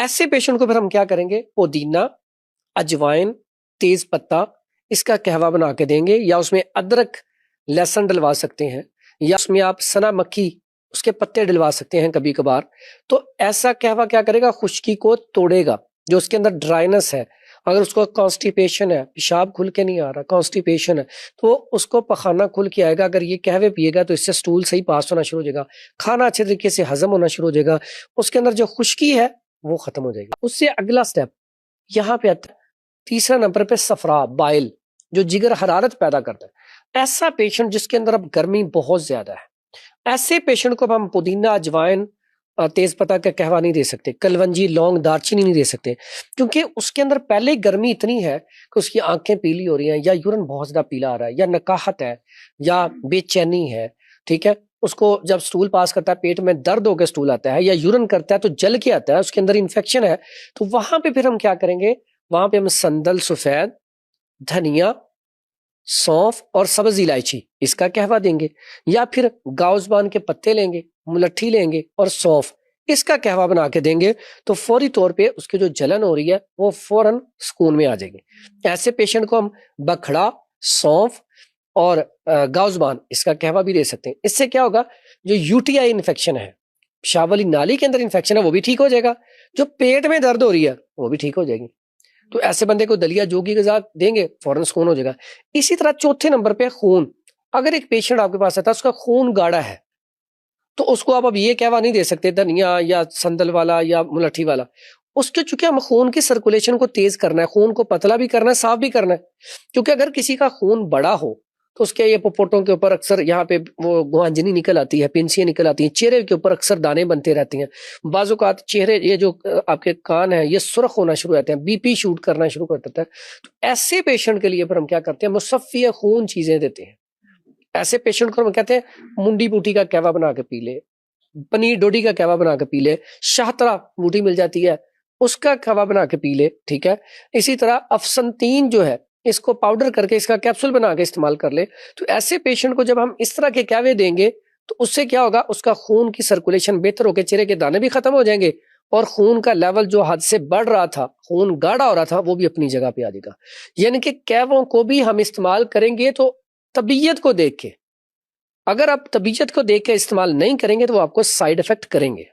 ऐसे पेशेंट को फिर हम क्या करेंगे, पुदीना, अजवाइन, तेज पत्ता इसका कहवा बना के देंगे, या उसमें अदरक लहसुन डलवा सकते हैं, या उसमें आप सना मक्खी उसके पत्ते डलवा सकते हैं कभी कभार। तो ऐसा कहवा क्या करेगा, खुश्की को तोड़ेगा, जो उसके अंदर ड्राइनेस है। अगर उसको कॉन्स्टिपेशन है, पेशाब खुल के नहीं आ रहा, कॉन्स्टिपेशन है, तो उसको पखाना खुल के आएगा। अगर ये कहवे पिएगा तो इससे स्टूल सही पास होना शुरू हो जाएगा, खाना अच्छे तरीके से हजम होना शुरू हो जाएगा, उसके अंदर जो खुश्की है वो खत्म हो जाएगी। उससे अगला स्टेप यहाँ पे आता है, तीसरा नंबर पे सफरा, बाइल, जो जिगर हरारत पैदा करता है। ऐसा पेशेंट जिसके अंदर अब गर्मी बहुत ज्यादा है, ऐसे पेशेंट को हम पुदीना, अजवाइन, तेज पत्ता का कहवा नहीं दे सकते, कलवंजी, लौंग, दालचीनी नहीं दे सकते, क्योंकि उसके अंदर पहले गर्मी इतनी है कि उसकी आंखें पीली हो रही हैं, या यूरिन बहुत ज्यादा पीला आ रहा है, या नकाहत है, या बेचैनी है। ठीक है, उसको जब स्टूल पास करता है पेट में दर्द होकर स्टूल आता है, या यूरिन करता है तो जल के आता है, उसके अंदर इन्फेक्शन है। तो वहां पे फिर हम क्या करेंगे, वहां पे हम संदल सफेद, धनिया, सौंफ और सब्ज इलायची इसका कहवा देंगे, या फिर गाउसबान के पत्ते लेंगे, मुलट्ठी लेंगे और सौंफ इसका कहवा बना के देंगे। तो फौरी तौर पे उसकी जो जलन हो रही है वो फौरन सुकून में आ जाएगी। ऐसे पेशेंट को हम बखड़ा, सौंफ और गाउसबान इसका कहवा भी दे सकते हैं। इससे क्या होगा, जो यूटीआई इन्फेक्शन है, पेशाब वाली नाली के अंदर इन्फेक्शन है, वो भी ठीक हो जाएगा, जो पेट में दर्द हो रही है वो भी ठीक हो जाएगी। तो ऐसे बंदे को दलिया जोगी गजा देंगे, फौरन सुकून हो जाएगा। इसी तरह चौथे नंबर पे खून, अगर एक पेशेंट आपके पास आता है उसका खून गाढ़ा है, तो उसको आप अब ये कहवा नहीं दे सकते धनिया या संदल वाला या मुलट्ठी वाला। उसके चूंकि हम खून की सर्कुलेशन को तेज करना है, खून को पतला भी करना है, साफ भी करना है। क्योंकि अगर किसी का खून बड़ा हो तो उसके ये पोपोटों के ऊपर अक्सर यहाँ पे वो गुहांजनी निकल आती है, पिंसियां निकल आती हैं, चेहरे के ऊपर अक्सर दाने बनते रहती हैं, बाजुकात चेहरे ये जो आपके कान है ये सुर्ख होना शुरू होते हैं, बीपी शूट करना शुरू कर देता है। तो ऐसे पेशेंट के लिए फिर हम क्या करते हैं, मुसफ़्फ़ी खून चीजें देते हैं। ऐसे पेशेंट को हम कहते हैं मुंडी बूटी का कहवा बना के पी ले, पनीर डोडी का कहवा बना के पी ले, शाहतरा बूटी मिल जाती है उसका कहवा बना के पी ले। ठीक है, इसी तरह अफसंतीन जो है इसको पाउडर करके इसका कैप्सूल बना के इस्तेमाल कर ले। तो ऐसे पेशेंट को जब हम इस तरह के कहवे देंगे तो उससे क्या होगा, उसका खून की सर्कुलेशन बेहतर होकर चेहरे के दाने भी खत्म हो जाएंगे, और खून का लेवल जो हद से बढ़ रहा था, खून गाढ़ा हो रहा था, वो भी अपनी जगह पे आ जाएगा। यानी कि कहवों को भी हम इस्तेमाल करेंगे तो तबीयत को देख के, अगर आप तबीयत को देख के इस्तेमाल नहीं करेंगे तो वो आपको साइड इफेक्ट करेंगे।